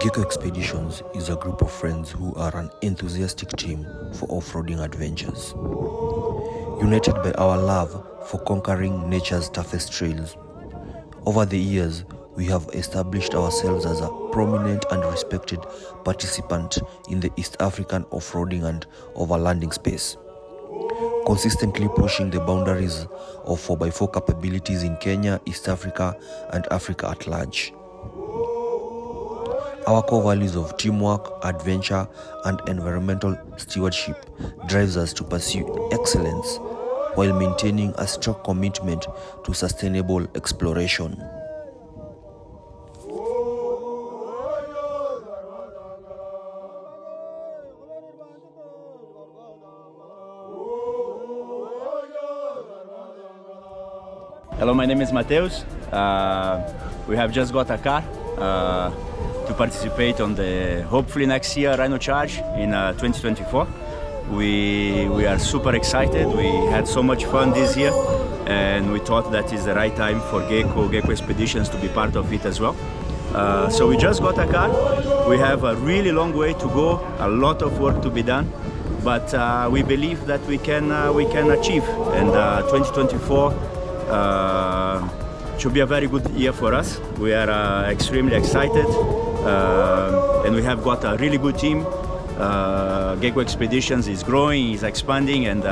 Geco Expeditions is a group of friends who are an enthusiastic team for off-roading adventures. United by our love for conquering nature's toughest trails. Over the years, we have established ourselves as a prominent and respected participant in the East African off-roading and overlanding space, consistently pushing the boundaries of 4x4 capabilities in Kenya, East Africa, and Africa at large. Our core values of teamwork, adventure, and environmental stewardship drives us to pursue excellence while maintaining a strong commitment to sustainable exploration. Hello, my name is Mateus. We have just got a car to participate on the, hopefully next year, Rhino Charge in 2024. We are super excited. We had so much fun this year, and we thought that is the right time for Geco Expeditions to be part of it as well. So we just got a car. We have a really long way to go, a lot of work to be done, but we believe that we can achieve, and 2024 should be a very good year for us. We are extremely excited, and we have got a really good team. Geco Expeditions is growing, is expanding, and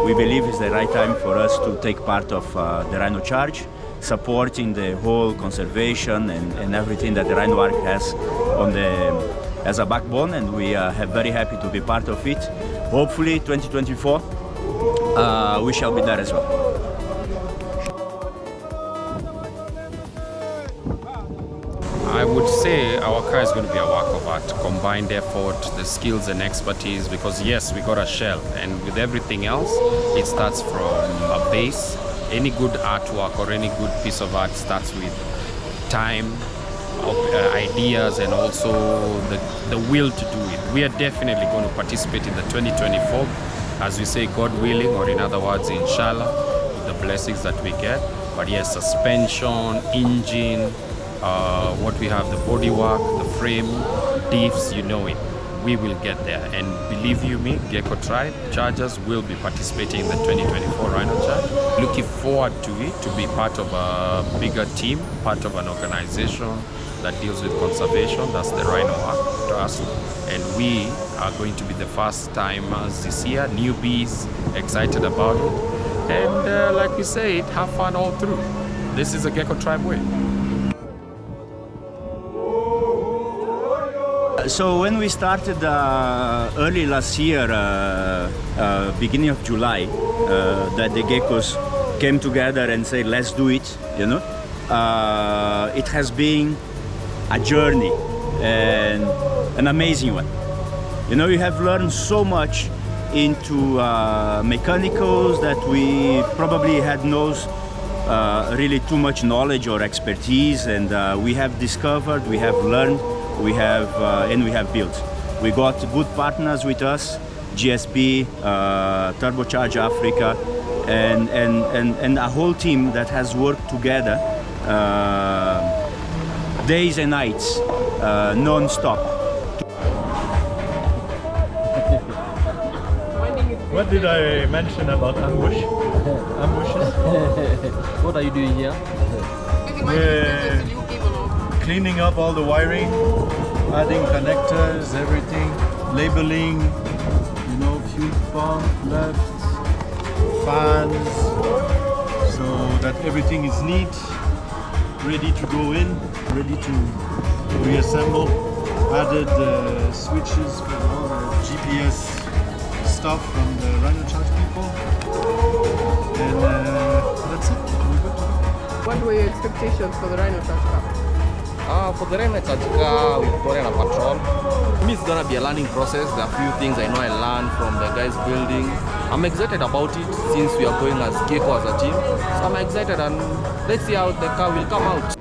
we believe it's the right time for us to take part of the Rhino Charge, supporting the whole conservation and everything that the Rhino Arc has on as a backbone, and we are very happy to be part of it. Hopefully 2024 we shall be there as well. I would say our car is going to be a work of art, combined effort, the skills and expertise, because yes, we got a shell, and with everything else, it starts from a base. Any good artwork or any good piece of art starts with time, ideas, and also the will to do it. We are definitely going to participate in the 2024, as we say, God willing, or in other words, inshallah, with the blessings that we get. But yes, suspension, engine, what we have, the bodywork, the frame, diffs, you know it. We will get there, and believe you me, Geco Chargers will be participating in the 2024 Rhino Charge. Looking forward to it, to be part of a bigger team, part of an organization that deals with conservation. That's the Rhino Arc Trust, and we are going to be the first timers this year, newbies, excited about it, and like we say, have fun all through. This is a Geco Tribe way. So when we started early last year, beginning of July, that the geckos came together and said, let's do it, you know. It has been a journey, and an amazing one. You know, you have learned so much into mechanicals that we probably had no really too much knowledge or expertise, and we have discovered, we have learned, we have and we have built. We got good partners with us, GSB, Turbocharge Africa, and a whole team that has worked together days and nights, non-stop. What did I mention about ambushes? What are you doing here? We're cleaning up all the wiring, adding connectors, everything, labeling, you know, fuel pump, left, fans, so that everything is neat, ready to go in, ready to reassemble. Added switches for all the GPS stuff from the Rhino Charge people, and that's it. We're good to go. What were your expectations for the Rhino Charge car? For the Rhino Charge car, we've got a patrol. For me, it's gonna be a learning process. There are a few things I know I learned from the guys building. I'm excited about it since we are going as Geco as a team. So I'm excited, and let's see how the car will come out.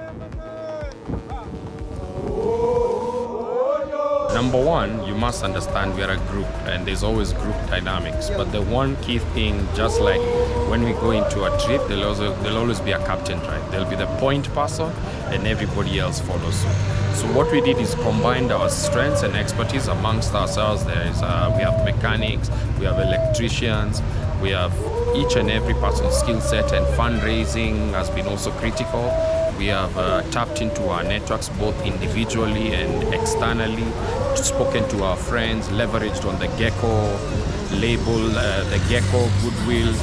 Number one, you must understand we are a group, and there's always group dynamics. But the one key thing, just like when we go into a trip, there'll always be a captain, right? There'll be the point person, and everybody else follows suit. So what we did is combined our strengths and expertise amongst ourselves. There is we have mechanics, we have electricians, we have each and every person's skill set, and fundraising has been also critical. We have tapped into our networks both individually and externally, spoken to our friends, leveraged on the Geco label, the Geco goodwill,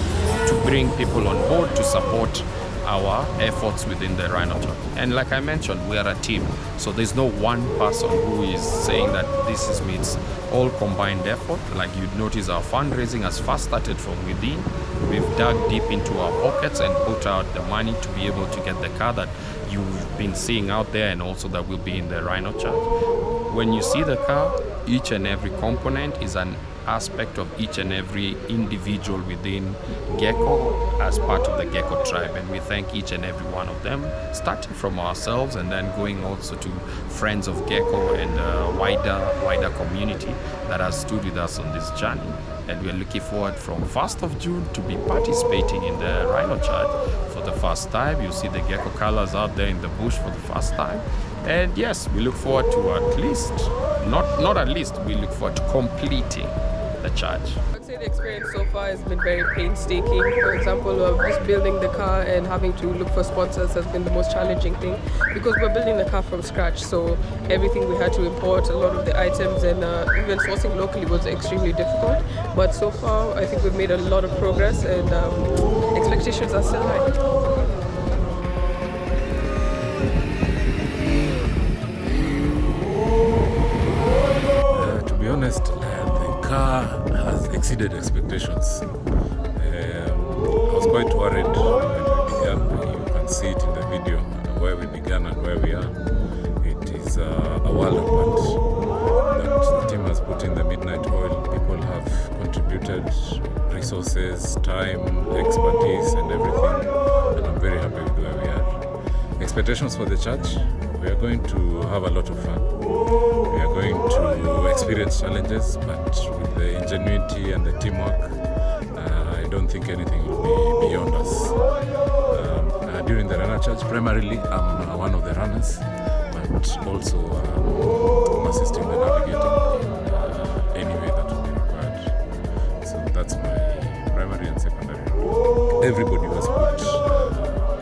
to bring people on board to support our efforts within the Rhino Charge. And like I mentioned, we are a team, so there's no one person who is saying that this is me. It's all combined effort. Like you'd notice, our fundraising has first started from within. We've dug deep into our pockets and put out the money to be able to get the car that you've been seeing out there, and also that will be in the Rhino Charge. When you see the car, each and every component is an aspect of each and every individual within Geco as part of the Geco tribe, and we thank each and every one of them, starting from ourselves and then going also to friends of Geco and wider community that has stood with us on this journey. And we are looking forward from 1st of June to be participating in the Rhino Charge for the first time. You'll see the Geco colors out there in the bush for the first time. And yes, we look forward to at least, not at least, we look forward to completing the charge. I'd say the experience so far has been very painstaking. For example, just building the car and having to look for sponsors has been the most challenging thing, because we're building the car from scratch. So everything we had to import, a lot of the items, and even sourcing locally was extremely difficult. But so far, I think we've made a lot of progress, and expectations are still high. To be honest, the car has exceeded expectations. I was quite worried when we began. You can see it in the video where we began and where we are. It is a world apart. But the team has put in the midnight oil. People have contributed resources, time, expertise, and everything. And I'm very happy with where we are. Expectations for the church: we are going to have a lot of fun. We are going to experience challenges, but with the ingenuity and the teamwork, I don't think anything will be beyond us. During the Rhino Charge, primarily I'm one of the runners, but also I'm assisting the navigating in any way that will be required. So that's my primary and secondary role. Everybody has put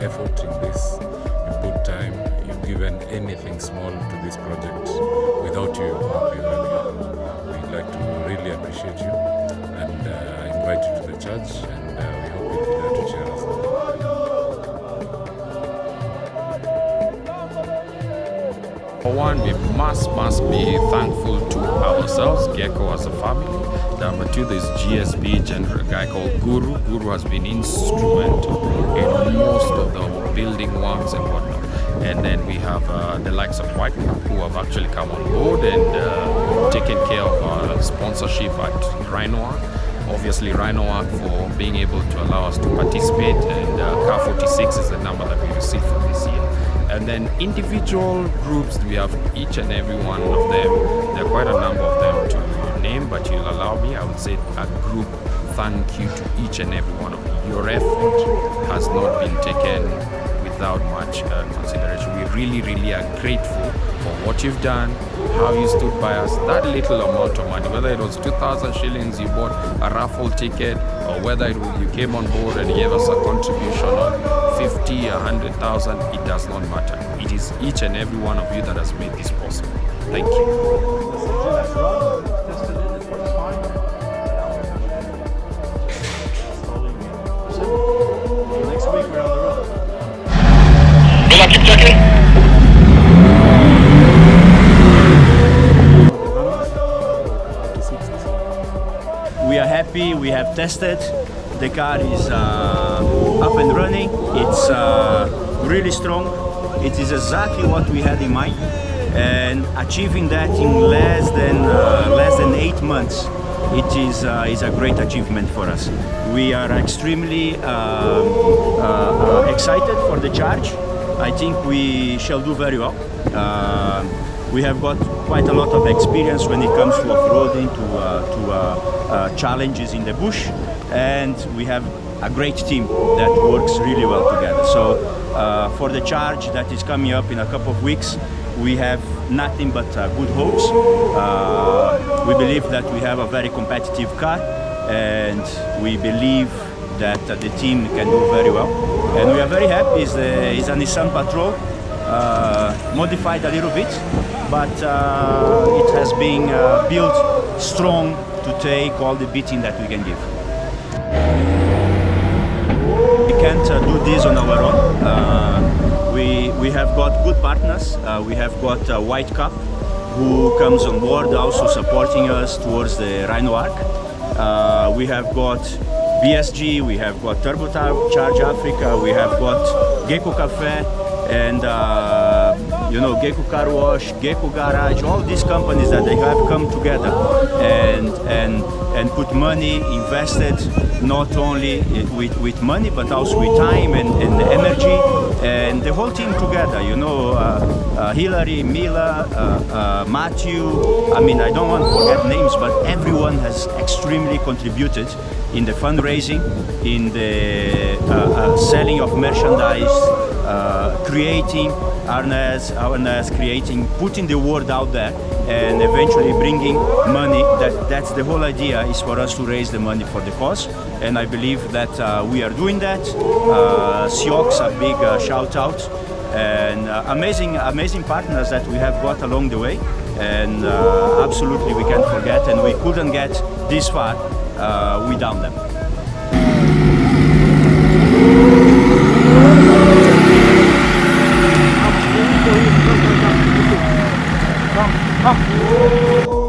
effort in this. You've put time. You've given anything small to this project. Without you, we'd like to really appreciate you and invite you to the church, and we hope you'll be there to cheer us on. For one, we must be thankful to ourselves, Geco as a family. Number two, there's GSB, a guy called Guru. Guru has been instrumental in most of the building works and whatnot. And then we have the likes of White Cap, who have actually come on board and taken care of our sponsorship at Rhino Arc. Obviously, Rhino Arc for being able to allow us to participate, and Car 46 is the number that we received for this year. And then individual groups, we have each and every one of them. There are quite a number of them to name, but you'll allow me, I would say a group thank you to each and every one of you. Your effort has not been taken without much consideration. We really are grateful for what you've done, how you stood by us. That little amount of money, whether it was 2,000 shillings you bought a raffle ticket, or whether you came on board and gave us a contribution of 50, 100,000, it does not matter. It is each and every one of you that has made this possible. Thank you. Next week we're on the road. Will I keep checking? We are happy, we have tested. The car is up and running. It's really strong. It is exactly what we had in mind. And achieving that in less than 8 months, it is a great achievement for us. We are extremely excited for the charge. I think we shall do very well. We have got quite a lot of experience when it comes to off-roading, to challenges in the bush, and we have a great team that works really well together. So for the charge that is coming up in a couple of weeks, we have nothing but good hopes. We believe that we have a very competitive car, and we believe that the team can do very well. And we are very happy. It's a Nissan Patrol, modified a little bit, but it has been built strong to take all the beating that we can give. We can't do this on our own. We have got good partners. We have got White Cup, who comes on board also supporting us towards the Rhino Arc. We have got BSG, we have got Turbo Charge Africa, we have got Geco Cafe, and Geco Car Wash, Geco Garage, all these companies that they have come together and put money, invested not only with money but also with time and energy, and the whole team together, Hillary, Mila, Matthew, I mean, I don't want to forget names, but everyone has extremely contributed in the fundraising, in the selling of merchandise, creating awareness, putting the word out there, and eventually bringing money. That's the whole idea, is for us to raise the money for the cause, and I believe that we are doing that. Siox, a big shout out, and amazing partners that we have got along the way, and absolutely we can't forget, and we couldn't get this far without them. Come.